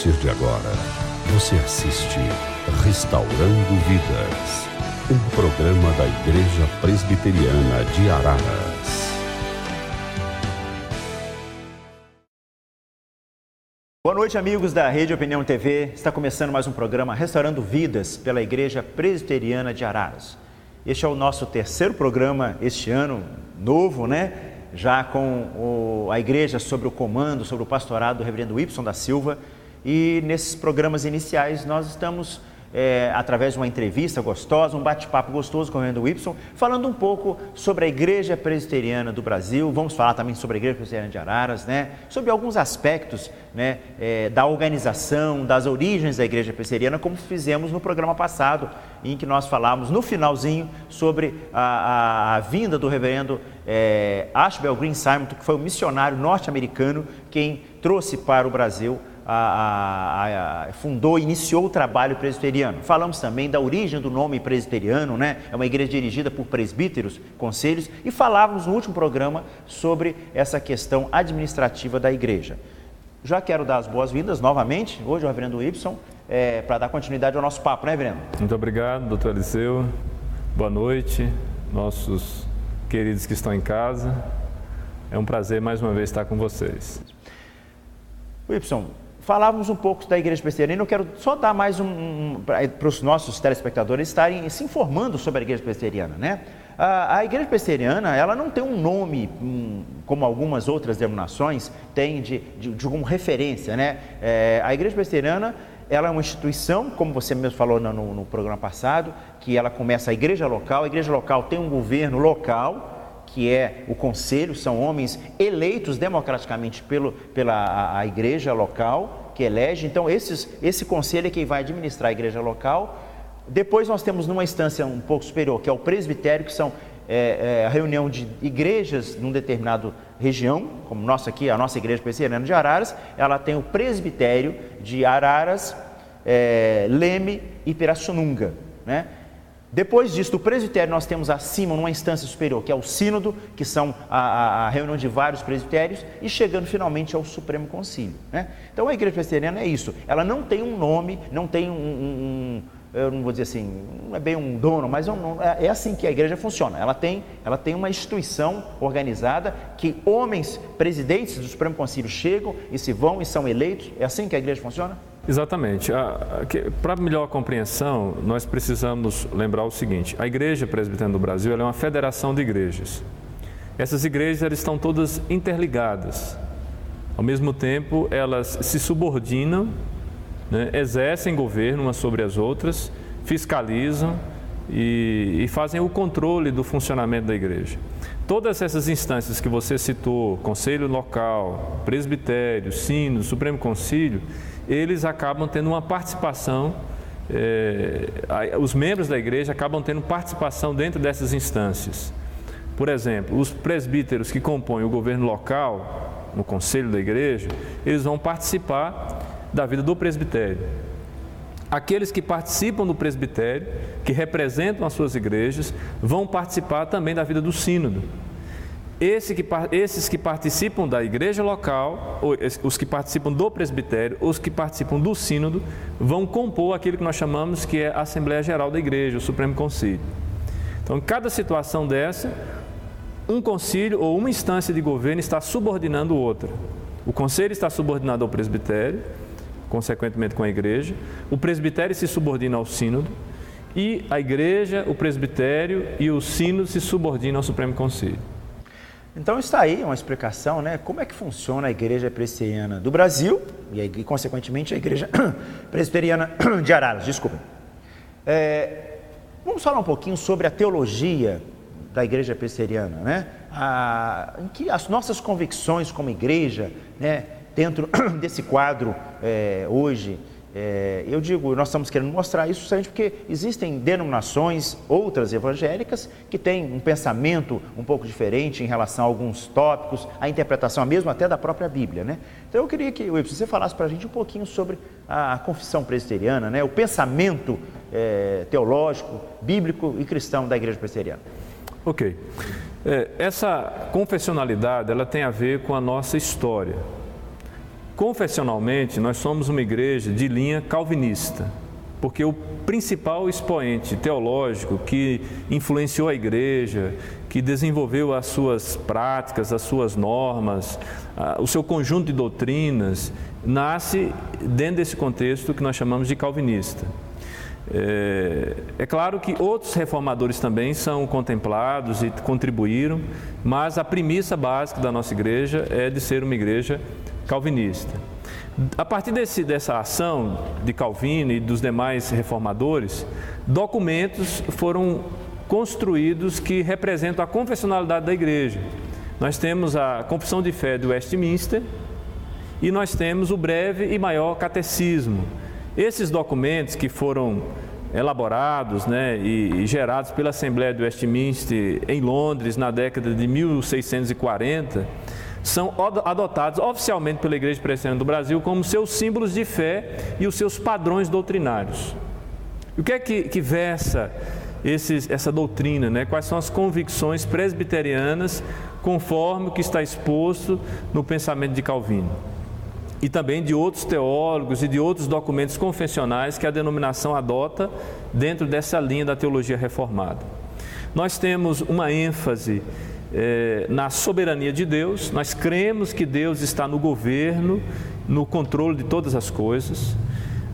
partir de agora, você assiste Restaurando Vidas, um programa da Igreja Presbiteriana de Araras. Boa noite, amigos da Rede Opinião TV. Está começando mais um programa Restaurando Vidas pela Igreja Presbiteriana de Araras. Este é o nosso terceiro programa este ano, novo, né? Já com a igreja sob o comando, sobre o pastorado do reverendo Wilson da Silva. E nesses programas iniciais nós estamos, através de uma entrevista gostosa, um bate-papo gostoso com o reverendo Wilson, falando um pouco sobre a Igreja Presbiteriana do Brasil. Vamos falar também sobre a Igreja Presbiteriana de Araras, né? Sobre alguns aspectos, né, da organização, das origens da Igreja Presbiteriana, como fizemos no programa passado, em que nós falamos no finalzinho sobre a vinda do reverendo Ashbel Green Simon, que foi um missionário norte-americano quem trouxe para o Brasil, fundou e iniciou o trabalho presbiteriano. Falamos também da origem do nome presbiteriano, né? É uma igreja dirigida por presbíteros, conselhos, e falávamos no último programa sobre essa questão administrativa da igreja. Já quero dar as boas-vindas novamente, hoje, ao reverendo Wilson, para dar continuidade ao nosso papo, né, reverendo? Muito obrigado, doutor Eliseu. Boa noite, nossos queridos que estão em casa. É um prazer mais uma vez estar com vocês. Wilson, falávamos um pouco da Igreja Presbiteriana. Eu quero só dar mais para os nossos telespectadores estarem se informando sobre a Igreja Presbiteriana, né? A Igreja Presbiteriana, ela não tem um nome, como algumas outras denominações têm de como referência, né? A Igreja Presbiteriana, ela é uma instituição, como você mesmo falou no programa passado, que ela começa a igreja local tem um governo local, que é o conselho, são homens eleitos democraticamente pela igreja local, que elege. Então esse conselho é quem vai administrar a igreja local. Depois nós temos numa instância um pouco superior, que é o presbitério, que são a reunião de igrejas num determinado região, como nossa aqui, a nossa Igreja Presbiteriana de Araras. Ela tem o presbitério de Araras, Leme e Pirassununga, né? Depois disso, do presbitério, nós temos acima, numa instância superior, que é o sínodo, que são a reunião de vários presbitérios, e chegando finalmente ao Supremo Concílio, né? Então a Igreja Presbiteriana é isso, ela não tem um nome, não tem eu não vou dizer assim, não é bem um dono, mas é assim que a igreja funciona. Ela tem uma instituição organizada, que homens presidentes do Supremo Concílio chegam e se vão e são eleitos. É assim que a igreja funciona? Exatamente. Para melhor compreensão, nós precisamos lembrar o seguinte: a Igreja Presbiteriana do Brasil, ela é uma federação de igrejas. Essas igrejas, elas estão todas interligadas. Ao mesmo tempo, elas se subordinam, né, exercem governo umas sobre as outras, fiscalizam e fazem o controle do funcionamento da igreja. Todas essas instâncias que você citou, conselho local, presbitério, sínodo, Supremo Concílio, eles acabam tendo uma participação, os membros da igreja acabam tendo participação dentro dessas instâncias. Por exemplo, os presbíteros que compõem o governo local, no conselho da igreja, eles vão participar da vida do presbitério. Aqueles que participam do presbitério, que representam as suas igrejas, vão participar também da vida do sínodo. Esses que participam da igreja local, os que participam do presbitério, os que participam do sínodo, vão compor aquilo que nós chamamos que é a Assembleia Geral da Igreja, o Supremo Concílio. Então, em cada situação dessa, um concílio ou uma instância de governo está subordinando outra. O conselho está subordinado ao presbitério, consequentemente com a igreja. O presbitério se subordina ao sínodo e a igreja, o presbitério e o sínodo se subordinam ao Supremo Concílio. Então está aí uma explicação, né? Como é que funciona a Igreja Presbiteriana do Brasil e consequentemente a Igreja Presbiteriana de Araras. Desculpa. Vamos falar um pouquinho sobre a teologia da Igreja Presbiteriana, né? Em que as nossas convicções como igreja, né, dentro desse quadro hoje, eu digo, nós estamos querendo mostrar isso justamente porque existem denominações, outras evangélicas, que têm um pensamento um pouco diferente em relação a alguns tópicos, a interpretação mesmo até da própria Bíblia, né? Então eu queria que você falasse para a gente um pouquinho sobre a confissão presbiteriana, né? O pensamento teológico, bíblico e cristão da Igreja Presbiteriana. Ok. Essa confessionalidade, ela tem a ver com a nossa história. Confessionalmente, nós somos uma igreja de linha calvinista, porque o principal expoente teológico que influenciou a igreja, que desenvolveu as suas práticas, as suas normas, o seu conjunto de doutrinas, nasce dentro desse contexto que nós chamamos de calvinista. É claro que outros reformadores também são contemplados e contribuíram, mas a premissa básica da nossa igreja é de ser uma igreja calvinista. A partir dessa ação de Calvino e dos demais reformadores, documentos foram construídos que representam a confessionalidade da igreja. Nós temos a Confissão de Fé de Westminster e nós temos o Breve e Maior Catecismo. Esses documentos que foram elaborados, e gerados pela Assembleia de Westminster em Londres na década de 1640, são adotados oficialmente pela Igreja Presbiteriana do Brasil como seus símbolos de fé e os seus padrões doutrinários. E o que é que versa essa doutrina, Quais são as convicções presbiterianas conforme o que está exposto no pensamento de Calvino? E também de outros teólogos e de outros documentos confessionais que a denominação adota dentro dessa linha da teologia reformada. Nós temos uma ênfase na soberania de Deus, nós cremos que Deus está no governo, no controle de todas as coisas.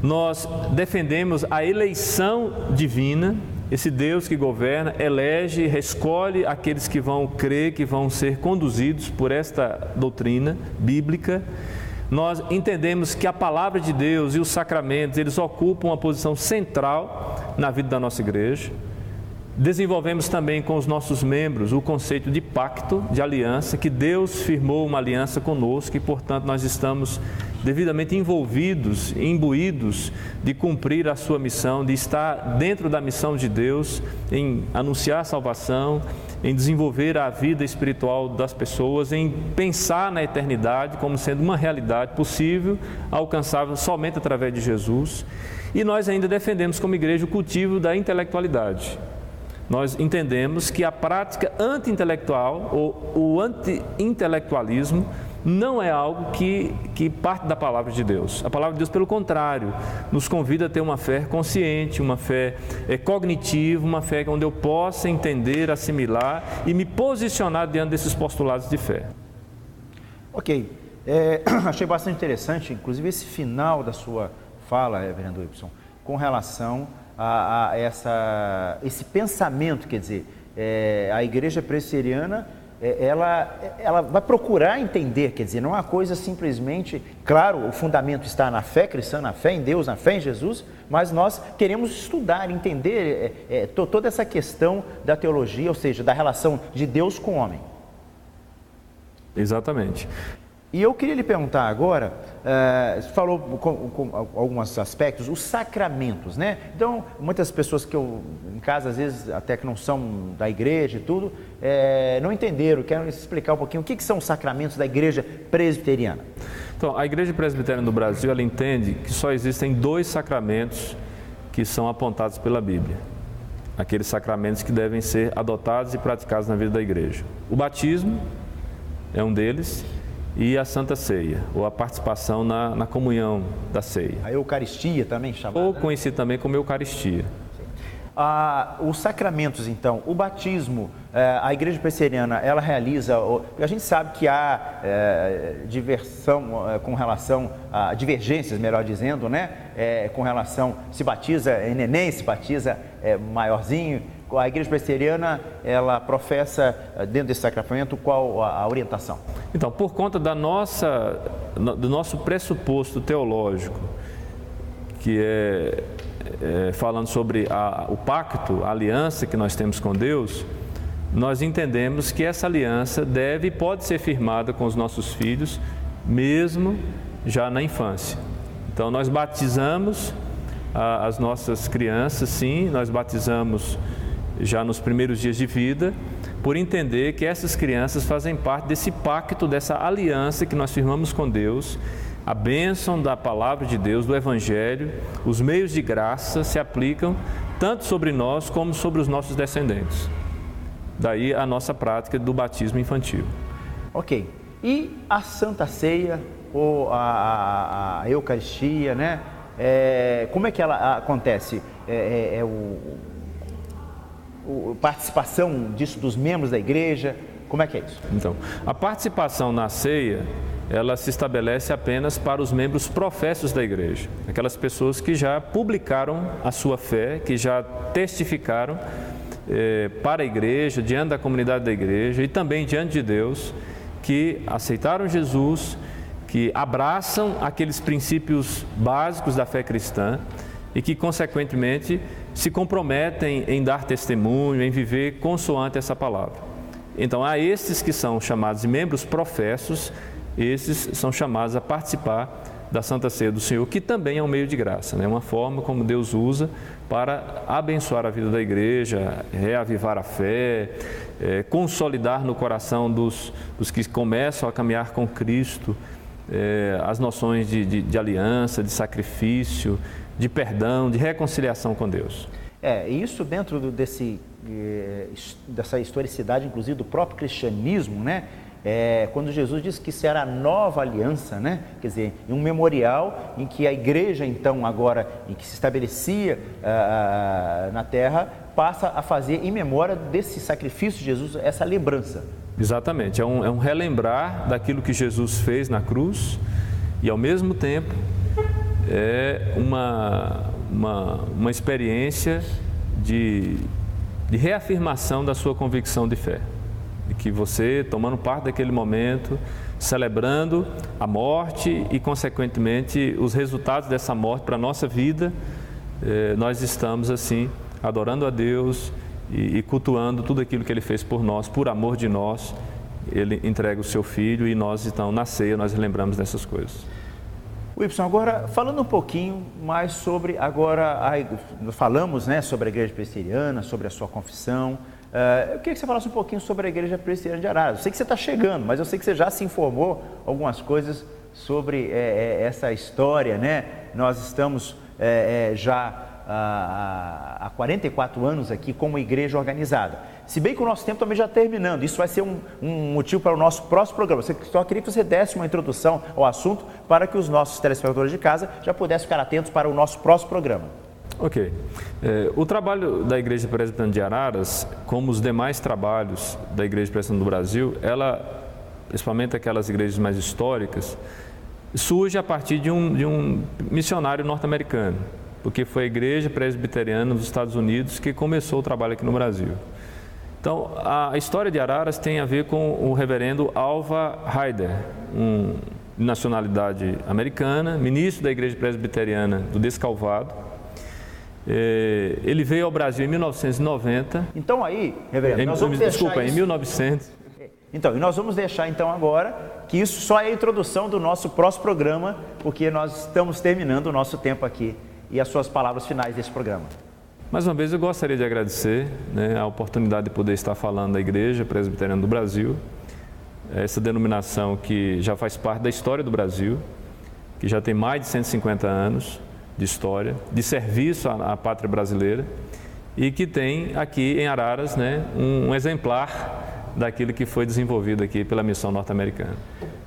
Nós defendemos a eleição divina, esse Deus que governa, elege e escolhe aqueles que vão crer, que vão ser conduzidos por esta doutrina bíblica. Nós entendemos que a palavra de Deus e os sacramentos, eles ocupam uma posição central na vida da nossa igreja. Desenvolvemos também com os nossos membros o conceito de pacto, de aliança, que Deus firmou uma aliança conosco e, portanto, nós estamos devidamente envolvidos, imbuídos de cumprir a sua missão, de estar dentro da missão de Deus, em anunciar a salvação, em desenvolver a vida espiritual das pessoas, em pensar na eternidade como sendo uma realidade possível, alcançável somente através de Jesus. E nós ainda defendemos como igreja o cultivo da intelectualidade. Nós entendemos que a prática anti-intelectual ou o anti-intelectualismo não é algo que parte da palavra de Deus. A palavra de Deus, pelo contrário, nos convida a ter uma fé consciente, uma fé cognitiva, uma fé onde eu possa entender, assimilar e me posicionar diante desses postulados de fé. Ok, achei bastante interessante, inclusive esse final da sua fala, reverendo Wilson, com relação a esse pensamento, quer dizer, a igreja presbiteriana, ela vai procurar entender, quer dizer, não é uma coisa simplesmente, claro, o fundamento está na fé cristã, na fé em Deus, na fé em Jesus, mas nós queremos estudar, entender toda essa questão da teologia, ou seja, da relação de Deus com o homem. Exatamente. E eu queria lhe perguntar agora, você falou com alguns aspectos, os sacramentos, Então, muitas pessoas que em casa, às vezes, até que não são da igreja e tudo, não entenderam, quero explicar um pouquinho o que são os sacramentos da igreja presbiteriana. Então, a igreja presbiteriana do Brasil, ela entende que só existem 2 sacramentos que são apontados pela Bíblia. Aqueles sacramentos que devem ser adotados e praticados na vida da igreja. O batismo é um deles, e a Santa Ceia, ou a participação na comunhão da ceia. A Eucaristia também chamada. Ou conhecido também como Eucaristia. Os sacramentos, então, o batismo, a igreja presbiteriana, ela realiza, a gente sabe que há com relação a divergências, melhor dizendo, com relação, se batiza em neném, se batiza maiorzinho. A igreja presbiteriana, ela professa dentro desse sacramento qual a orientação? Então, por conta do nosso pressuposto teológico, que falando sobre o pacto, a aliança que nós temos com Deus, nós entendemos que essa aliança deve e pode ser firmada com os nossos filhos, mesmo já na infância. Então, nós batizamos as nossas crianças, sim, nós batizamos já nos primeiros dias de vida, por entender que essas crianças fazem parte desse pacto, dessa aliança que nós firmamos com Deus. A bênção da palavra de Deus, do Evangelho, os meios de graça se aplicam tanto sobre nós como sobre os nossos descendentes. Daí a nossa prática do batismo infantil. Ok. E a Santa Ceia, a Eucaristia, né? Como é que ela acontece? A participação disso dos membros da igreja, como é que é isso? Então, a participação na ceia, ela se estabelece apenas para os membros professos da igreja, aquelas pessoas que já publicaram a sua fé, que já testificaram para a igreja, diante da comunidade da igreja e também diante de Deus, que aceitaram Jesus, que abraçam aqueles princípios básicos da fé cristã e que, consequentemente, se comprometem em dar testemunho, em viver consoante essa palavra. Então, há esses que são chamados de membros professos, esses são chamados a participar da Santa Ceia do Senhor, que também é um meio de graça, né? Uma forma como Deus usa para abençoar a vida da igreja, reavivar a fé, consolidar no coração dos que começam a caminhar com Cristo as noções de aliança, de sacrifício, de perdão, de reconciliação com Deus. Isso dentro dessa historicidade, inclusive, do próprio cristianismo, né? Quando Jesus disse que será a nova aliança, né? Quer dizer, um memorial em que a igreja, então, agora, em que se estabelecia na terra, passa a fazer em memória desse sacrifício de Jesus, essa lembrança. Exatamente, é um relembrar daquilo que Jesus fez na cruz e, ao mesmo tempo, é uma experiência de reafirmação da sua convicção de fé. E que você, tomando parte daquele momento, celebrando a morte e, consequentemente, os resultados dessa morte para a nossa vida, nós estamos, assim, adorando a Deus e cultuando tudo aquilo que Ele fez por nós, por amor de nós. Ele entrega o Seu Filho e nós, então, na ceia, nós lembramos dessas coisas. Wilson, agora, falando um pouquinho mais sobre, falamos, né, sobre a Igreja Presbiteriana, sobre a sua confissão. Eu queria que você falasse um pouquinho sobre a Igreja Presbiteriana de Araras. Eu sei que você está chegando, mas eu sei que você já se informou algumas coisas sobre essa história, né? Nós estamos já há 44 anos aqui como igreja organizada. Se bem que o nosso tempo também já está terminando, isso vai ser um motivo para o nosso próximo programa. Eu só queria que você desse uma introdução ao assunto para que os nossos telespectadores de casa já pudessem ficar atentos para o nosso próximo programa. Ok. O trabalho da Igreja Presbiteriana de Araras, como os demais trabalhos da Igreja Presbiteriana do Brasil, ela, principalmente aquelas igrejas mais históricas, surge a partir de um missionário norte-americano, porque foi a Igreja Presbiteriana dos Estados Unidos que começou o trabalho aqui no Brasil. Então, a história de Araras tem a ver com o reverendo Alva Ryder, de nacionalidade americana, ministro da Igreja Presbiteriana do Descalvado. Ele veio ao Brasil em 1990. Então aí, reverendo, nós vamos deixar Desculpa, em 1900. Então, e nós vamos deixar então agora que isso só é a introdução do nosso próximo programa, porque nós estamos terminando o nosso tempo aqui e as suas palavras finais desse programa. Mais uma vez eu gostaria de agradecer, né, a oportunidade de poder estar falando da Igreja Presbiteriana do Brasil, essa denominação que já faz parte da história do Brasil, que já tem mais de 150 anos de história, de serviço à pátria brasileira e que tem aqui em Araras, né, um exemplar daquilo que foi desenvolvido aqui pela missão norte-americana.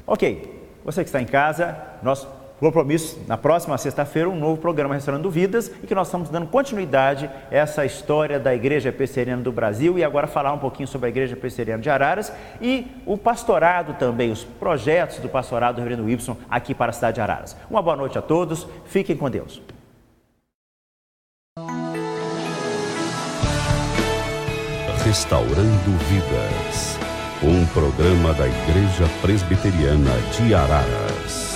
Ok, você que está em casa, nosso compromisso na próxima sexta-feira, um novo programa Restaurando Vidas e que nós estamos dando continuidade a essa história da Igreja Presbiteriana do Brasil e agora falar um pouquinho sobre a Igreja Presbiteriana de Araras e o pastorado também, os projetos do pastorado do reverendo Wilson aqui para a cidade de Araras. Uma boa noite a todos, fiquem com Deus. Restaurando Vidas, um programa da Igreja Presbiteriana de Araras.